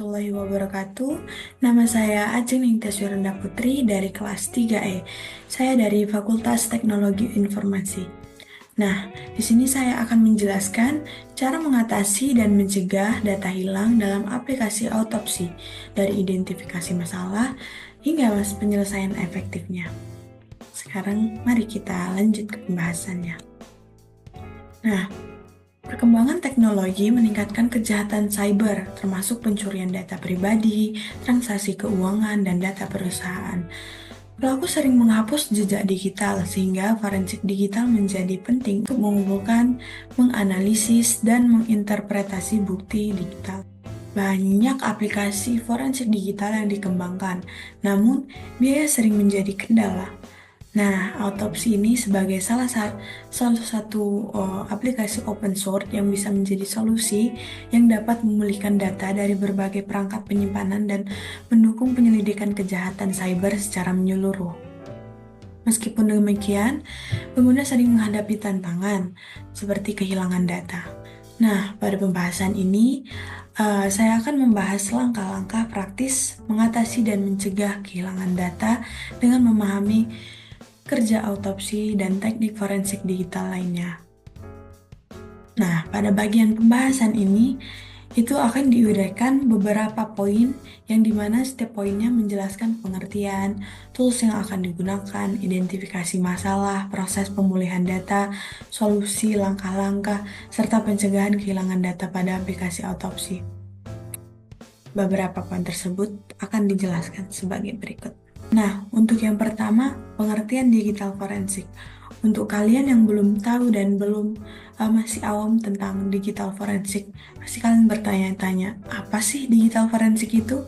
warahmatullahi wabarakatuh. Nama saya Ajeng Ningtyaswiranda Putri dari kelas 3E. Saya dari Fakultas Teknologi Informasi. Nah, di sini saya akan menjelaskan cara mengatasi dan mencegah data hilang dalam aplikasi autopsi dari identifikasi masalah hingga penyelesaian efektifnya. Sekarang mari kita lanjut ke pembahasannya. Nah, perkembangan teknologi meningkatkan kejahatan cyber, termasuk pencurian data pribadi, transaksi keuangan, dan data perusahaan. Pelaku sering menghapus jejak digital, sehingga forensik digital menjadi penting untuk mengumpulkan, menganalisis, dan menginterpretasi bukti digital. Banyak aplikasi forensik digital yang dikembangkan, namun biaya sering menjadi kendala. Nah, autopsi ini sebagai salah satu aplikasi open source yang bisa menjadi solusi yang dapat memulihkan data dari berbagai perangkat penyimpanan dan mendukung penyelidikan kejahatan cyber secara menyeluruh. Meskipun demikian, pengguna sering menghadapi tantangan seperti kehilangan data. Nah, pada pembahasan ini, saya akan membahas langkah-langkah praktis mengatasi dan mencegah kehilangan data dengan memahami kerja autopsi, dan teknik forensik digital lainnya. Nah, pada bagian pembahasan ini, itu akan diuraikan beberapa poin yang dimana setiap poinnya menjelaskan pengertian, tools yang akan digunakan, identifikasi masalah, proses pemulihan data, solusi, langkah-langkah, serta pencegahan kehilangan data pada aplikasi autopsi. Beberapa poin tersebut akan dijelaskan sebagai berikut. Nah, untuk yang pertama, pengertian digital forensik. Untuk kalian yang belum tahu dan masih awam tentang digital forensik, pasti kalian bertanya-tanya, apa sih digital forensik itu?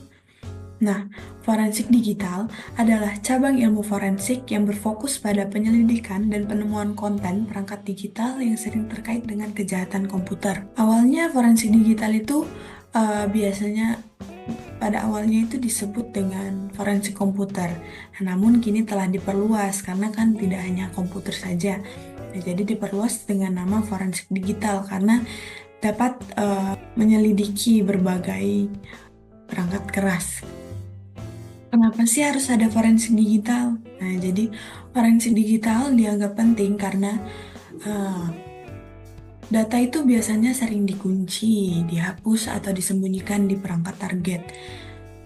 Nah, forensik digital adalah cabang ilmu forensik yang berfokus pada penyelidikan dan penemuan konten perangkat digital yang sering terkait dengan kejahatan komputer. Awalnya forensik digital itu biasanya pada awalnya itu disebut dengan forensik komputer. Nah, namun kini telah diperluas karena kan tidak hanya komputer saja. Nah, jadi diperluas dengan nama forensik digital karena dapat menyelidiki berbagai perangkat keras. Kenapa sih harus ada forensik digital? Nah, jadi forensik digital dianggap penting karena eh, data itu biasanya sering dikunci, dihapus, atau disembunyikan di perangkat target.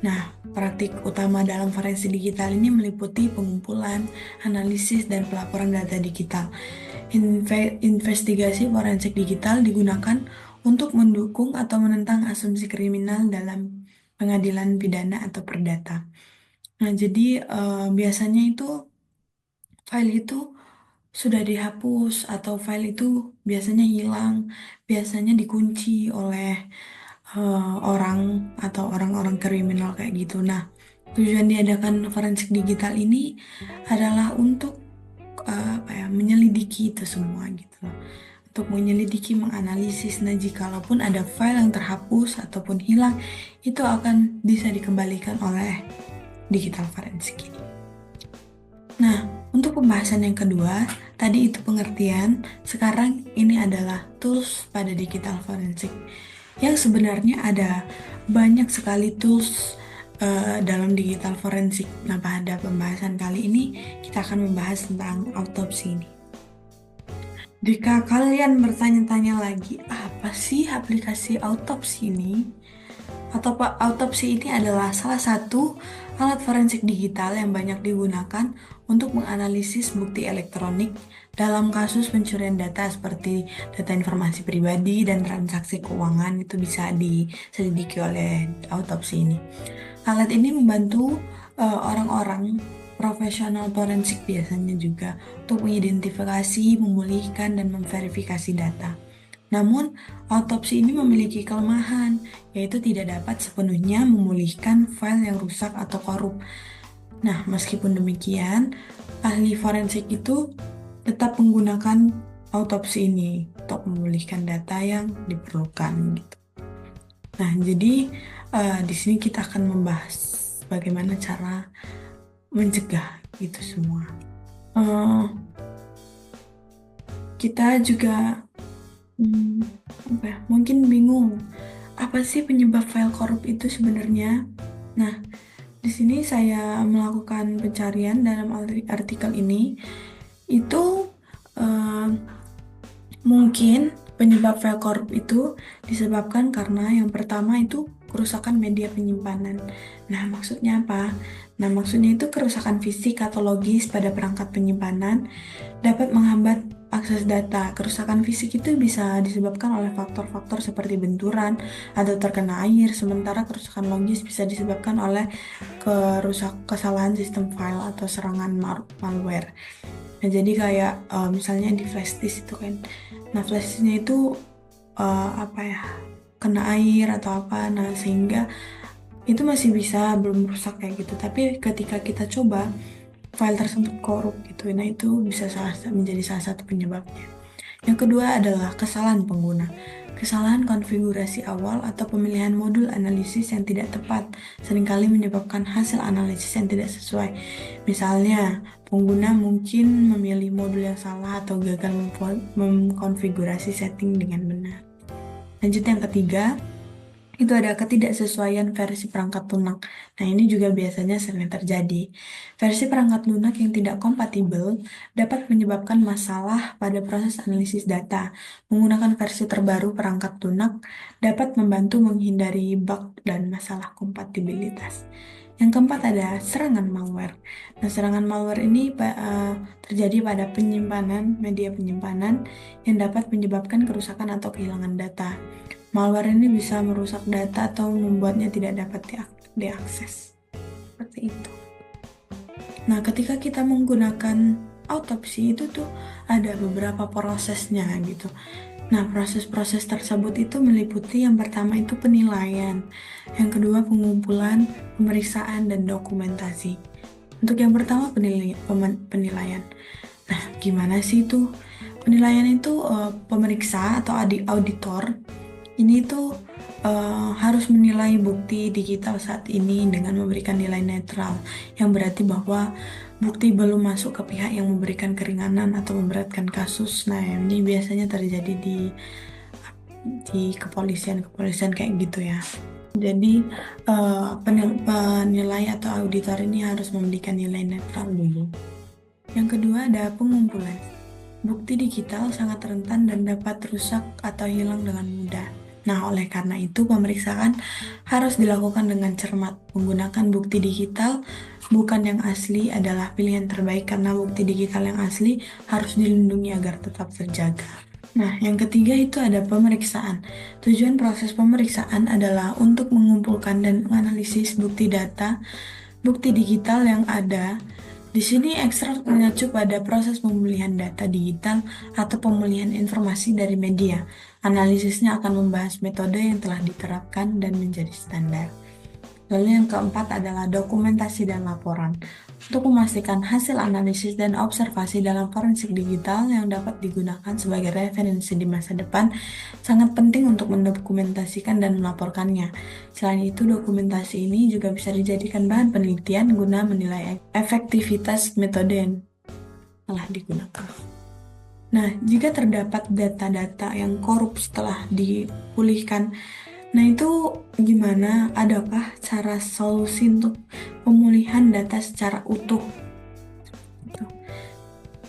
Nah, praktik utama dalam forensik digital ini meliputi pengumpulan, analisis, dan pelaporan data digital. Investigasi forensik digital digunakan untuk mendukung atau menentang asumsi kriminal dalam pengadilan pidana atau perdata. Nah, jadi biasanya itu file itu sudah dihapus atau file itu biasanya hilang, biasanya dikunci oleh orang atau orang-orang kriminal kayak gitu. Nah, tujuan diadakan forensik digital ini adalah untuk apa ya, menyelidiki itu semua gitu loh. Untuk menyelidiki, menganalisis. Nah, jikalaupun ada file yang terhapus ataupun hilang, itu akan bisa dikembalikan oleh digital forensik ini. Nah, untuk pembahasan yang kedua, tadi itu pengertian, sekarang ini adalah tools pada digital forensik. Yang sebenarnya ada banyak sekali tools dalam digital forensik. Nah, pada pembahasan kali ini, kita akan membahas tentang autopsi ini. Jika kalian bertanya-tanya lagi, apa sih aplikasi autopsi ini? Autopsi ini adalah salah satu alat forensik digital yang banyak digunakan untuk menganalisis bukti elektronik dalam kasus pencurian data seperti data informasi pribadi dan transaksi keuangan itu bisa diselidiki oleh autopsi ini. Alat ini membantu orang-orang profesional forensik biasanya juga untuk mengidentifikasi, memulihkan, dan memverifikasi data. Namun, autopsi ini memiliki kelemahan, yaitu tidak dapat sepenuhnya memulihkan file yang rusak atau korup. Nah, meskipun demikian, ahli forensik itu tetap menggunakan autopsi ini untuk memulihkan data yang diperlukan gitu. Nah, jadi di sini kita akan membahas bagaimana cara mencegah itu semua. Kita juga mungkin bingung Apa sih penyebab file korup itu sebenarnya? Nah, di sini saya melakukan pencarian dalam artikel ini. Itu eh, mungkin penyebab file korup itu disebabkan karena yang pertama itu kerusakan media penyimpanan. Nah, maksudnya apa? Nah, maksudnya itu kerusakan fisik atau logis pada perangkat penyimpanan dapat menghambat akses data. Kerusakan fisik itu bisa disebabkan oleh faktor-faktor seperti benturan atau terkena air, sementara kerusakan logis bisa disebabkan oleh kesalahan sistem file atau serangan malware. Nah, jadi kayak misalnya di flash disk itu kan. Nah, flash disknya itu apa ya? Kena air atau apa. Nah, sehingga itu masih bisa belum rusak kayak gitu. Tapi ketika kita coba file tersebut korup gitu. Nah, itu bisa menjadi salah satu penyebabnya. Yang kedua adalah kesalahan pengguna. Kesalahan konfigurasi awal atau pemilihan modul analisis yang tidak tepat seringkali menyebabkan hasil analisis yang tidak sesuai. Misalnya, pengguna mungkin memilih modul yang salah atau gagal mengkonfigurasi setting dengan benar. Lanjut yang ketiga, itu ada ketidaksesuaian versi perangkat lunak. Nah, ini juga biasanya sering terjadi. Versi perangkat lunak yang tidak kompatibel dapat menyebabkan masalah pada proses analisis data. Menggunakan versi terbaru perangkat lunak dapat membantu menghindari bug dan masalah kompatibilitas. Yang keempat ada serangan malware. Nah, serangan malware ini terjadi pada media penyimpanan yang dapat menyebabkan kerusakan atau kehilangan data. Malware ini bisa merusak data atau membuatnya tidak dapat diakses. Seperti itu. Nah, ketika kita menggunakan autopsi itu tuh ada beberapa prosesnya gitu. Nah, proses-proses tersebut itu meliputi yang pertama itu penilaian, yang kedua pengumpulan, pemeriksaan, dan dokumentasi. Untuk yang pertama penilaian. Nah, gimana sih itu? Penilaian itu pemeriksa atau auditor ini tuh harus menilai bukti digital saat ini dengan memberikan nilai netral, yang berarti bahwa bukti belum masuk ke pihak yang memberikan keringanan atau memberatkan kasus. Nah, ini biasanya terjadi di kepolisian kayak gitu ya. Jadi penilai atau auditor ini harus memberikan nilai netral dulu. Yang kedua ada pengumpulan. Bukti digital sangat rentan dan dapat rusak atau hilang dengan mudah. Nah, oleh karena itu pemeriksaan harus dilakukan dengan cermat. Menggunakan bukti digital bukan yang asli adalah pilihan terbaik karena bukti digital yang asli harus dilindungi agar tetap terjaga. Nah, yang ketiga itu ada pemeriksaan. Tujuan proses pemeriksaan adalah untuk mengumpulkan dan menganalisis bukti digital yang ada. Di sini ekstrak mengacu pada proses pemulihan data digital atau pemulihan informasi dari media. Analisisnya akan membahas metode yang telah diterapkan dan menjadi standar. Lalu yang keempat adalah dokumentasi dan laporan. Untuk memastikan hasil analisis dan observasi dalam forensik digital yang dapat digunakan sebagai referensi di masa depan, sangat penting untuk mendokumentasikan dan melaporkannya. Selain itu, dokumentasi ini juga bisa dijadikan bahan penelitian guna menilai efektivitas metode yang telah digunakan. Nah, jika terdapat data-data yang korup setelah dipulihkan, nah itu gimana? Adakah cara solusi untuk pemulihan data secara utuh?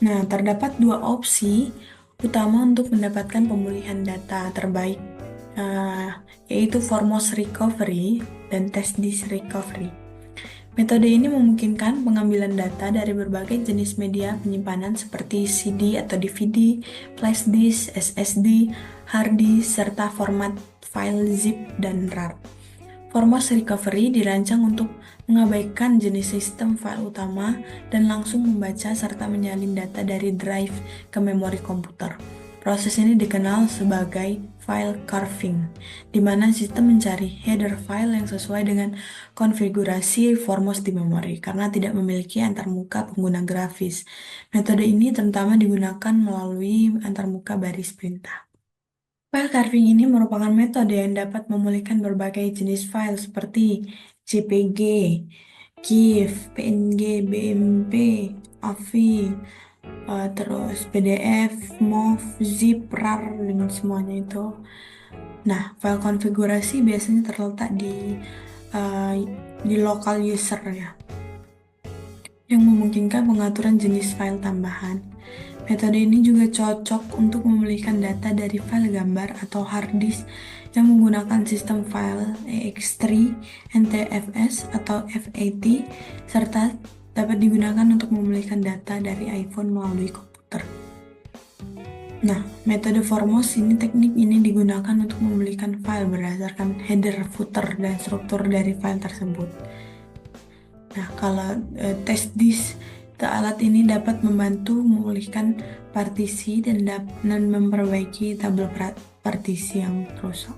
Nah, terdapat dua opsi utama untuk mendapatkan pemulihan data terbaik, yaitu Foremost Recovery dan Test Disk Recovery. Metode ini memungkinkan pengambilan data dari berbagai jenis media penyimpanan seperti CD atau DVD, flash disk, SSD, hard disk, serta format file zip dan RAR. Foremost Recovery dirancang untuk mengabaikan jenis sistem file utama dan langsung membaca serta menyalin data dari drive ke memori komputer. Proses ini dikenal sebagai file carving, di mana sistem mencari header file yang sesuai dengan konfigurasi Foremost di memori karena tidak memiliki antarmuka pengguna grafis. Metode ini terutama digunakan melalui antarmuka baris perintah. File carving ini merupakan metode yang dapat memulihkan berbagai jenis file seperti JPG, GIF, PNG, BMP, AVI, terus PDF, MOV, ZIP, RAR, dan semuanya itu. Nah, file konfigurasi biasanya terletak uh, di local user ya, yang memungkinkan pengaturan jenis file tambahan. Metode ini juga cocok untuk memulihkan data dari file gambar atau hard disk yang menggunakan sistem file ex3, NTFS, atau FAT, serta dapat digunakan untuk memulihkan data dari iPhone melalui komputer. Nah, metode Formos teknik ini digunakan untuk memulihkan file berdasarkan header, footer, dan struktur dari file tersebut. Nah, kalau test disk, alat ini dapat membantu memulihkan partisi dan memperbaiki tabel partisi yang rusak.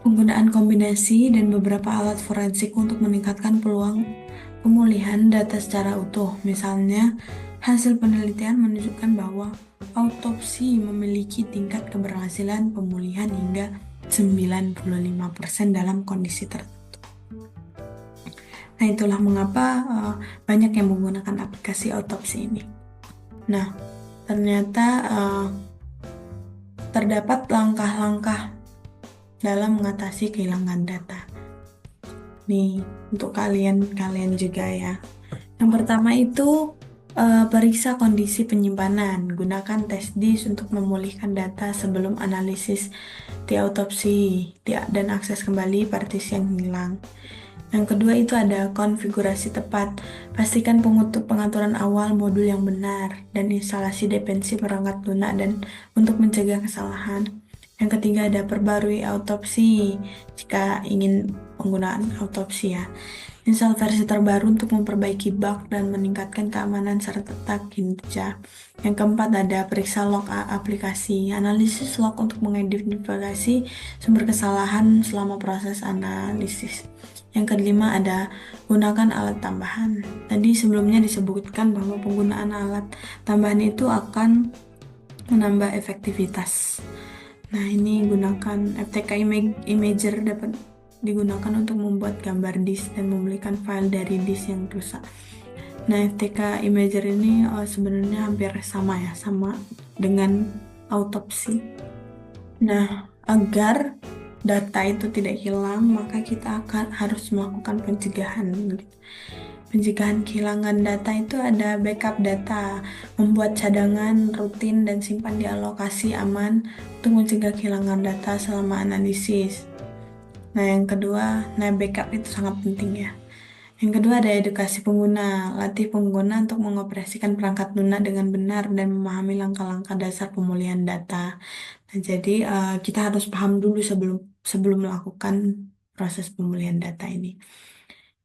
Penggunaan kombinasi dan beberapa alat forensik untuk meningkatkan peluang pemulihan data secara utuh. Misalnya, hasil penelitian menunjukkan bahwa autopsi memiliki tingkat keberhasilan pemulihan hingga 95% dalam kondisi tertentu. Nah, itulah mengapa banyak yang menggunakan aplikasi autopsi ini. Nah, ternyata terdapat langkah-langkah dalam mengatasi kehilangan data. Nih, untuk kalian juga ya. Yang pertama itu periksa kondisi penyimpanan. Gunakan test disk untuk memulihkan data sebelum analisis di autopsi dan akses kembali partisi yang hilang. Yang kedua itu ada konfigurasi tepat. Pastikan pengaturan awal modul yang benar dan instalasi dependensi perangkat lunak dan untuk mencegah kesalahan. Yang ketiga ada perbarui autopsi jika ingin penggunaan autopsi ya. Install versi terbaru untuk memperbaiki bug dan meningkatkan keamanan serta kinerja. Yang keempat ada periksa log aplikasi. Analisis log untuk mengidentifikasi sumber kesalahan selama proses analisis. Yang kelima ada gunakan alat tambahan. Tadi sebelumnya disebutkan bahwa penggunaan alat tambahan itu akan menambah efektivitas. Nah, ini gunakan FTK Imager dapat digunakan untuk membuat gambar disk dan memulihkan file dari disk yang rusak. Nah, FTK Imager ini sebenarnya hampir sama dengan autopsi. Nah, agar data itu tidak hilang, maka kita harus melakukan pencegahan. Pencegahan kehilangan data itu ada backup data, membuat cadangan rutin dan simpan di alokasi aman untuk mencegah kehilangan data selama analisis. Nah, yang kedua, backup itu sangat penting ya. Yang kedua ada edukasi pengguna, latih pengguna untuk mengoperasikan perangkat lunak dengan benar dan memahami langkah-langkah dasar pemulihan data. Nah, jadi kita harus paham dulu sebelum melakukan proses pemulihan data ini.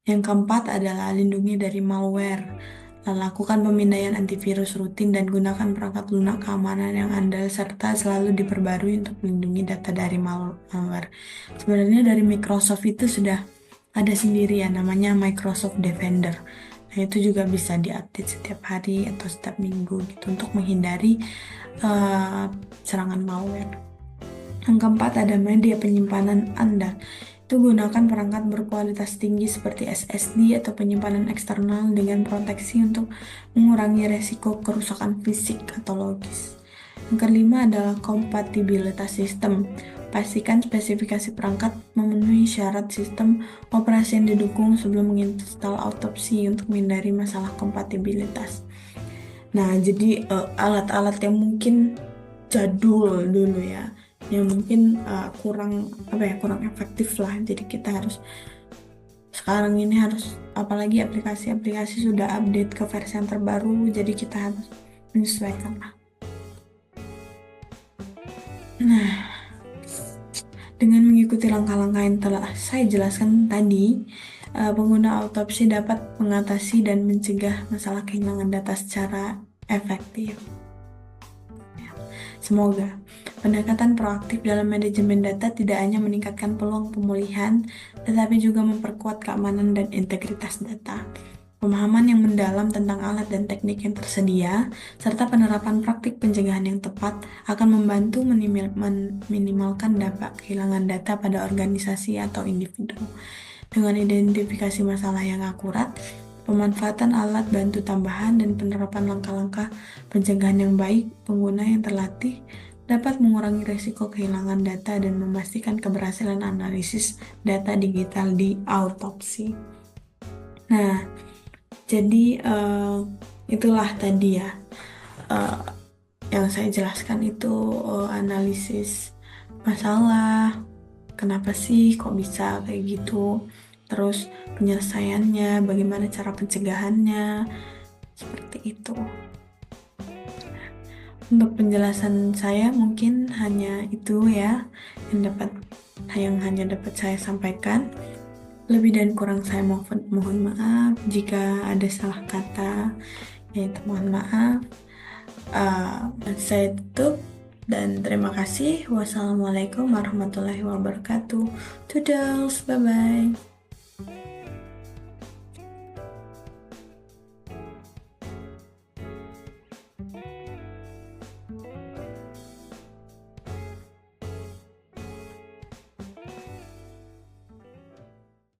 Yang keempat adalah lindungi dari malware. Lakukan pemindaian antivirus rutin dan gunakan perangkat lunak keamanan yang andal serta selalu diperbarui untuk melindungi data dari malware. Sebenarnya dari Microsoft itu sudah ada sendiri ya namanya Microsoft Defender. Nah, itu juga bisa diupdate setiap hari atau setiap minggu gitu untuk menghindari serangan malware. Yang keempat ada media penyimpanan andal. Itu gunakan perangkat berkualitas tinggi seperti SSD atau penyimpanan eksternal dengan proteksi untuk mengurangi resiko kerusakan fisik atau logis. Yang kelima adalah kompatibilitas sistem. Pastikan spesifikasi perangkat memenuhi syarat sistem operasi yang didukung sebelum menginstal autopsi untuk menghindari masalah kompatibilitas. Nah, jadi alat-alat yang mungkin jadul dulu ya, yang mungkin kurang efektif lah. Jadi kita harus sekarang ini apalagi aplikasi-aplikasi sudah update ke versi yang terbaru, jadi kita harus menyesuaikan lah. Nah, dengan mengikuti langkah-langkah yang telah saya jelaskan tadi, pengguna autopsi dapat mengatasi dan mencegah masalah kehilangan data secara efektif. Semoga pendekatan proaktif dalam manajemen data tidak hanya meningkatkan peluang pemulihan, tetapi juga memperkuat keamanan dan integritas data. Pemahaman yang mendalam tentang alat dan teknik yang tersedia, serta penerapan praktik pencegahan yang tepat akan membantu meminimalkan dampak kehilangan data pada organisasi atau individu. Dengan identifikasi masalah yang akurat, pemanfaatan alat bantu tambahan dan penerapan langkah-langkah pencegahan yang baik, pengguna yang terlatih dapat mengurangi risiko kehilangan data dan memastikan keberhasilan analisis data digital di autopsi. Nah, jadi itulah tadi ya eh, yang saya jelaskan itu analisis masalah, kenapa sih kok bisa kayak gitu, terus penyelesaiannya, bagaimana cara pencegahannya, seperti itu. Untuk penjelasan saya mungkin hanya itu ya yang hanya dapat saya sampaikan. Lebih dan kurang saya mohon maaf jika ada salah kata, yaitu mohon maaf. Saya tutup dan terima kasih. Wassalamualaikum warahmatullahi wabarakatuh. Toodles, bye bye.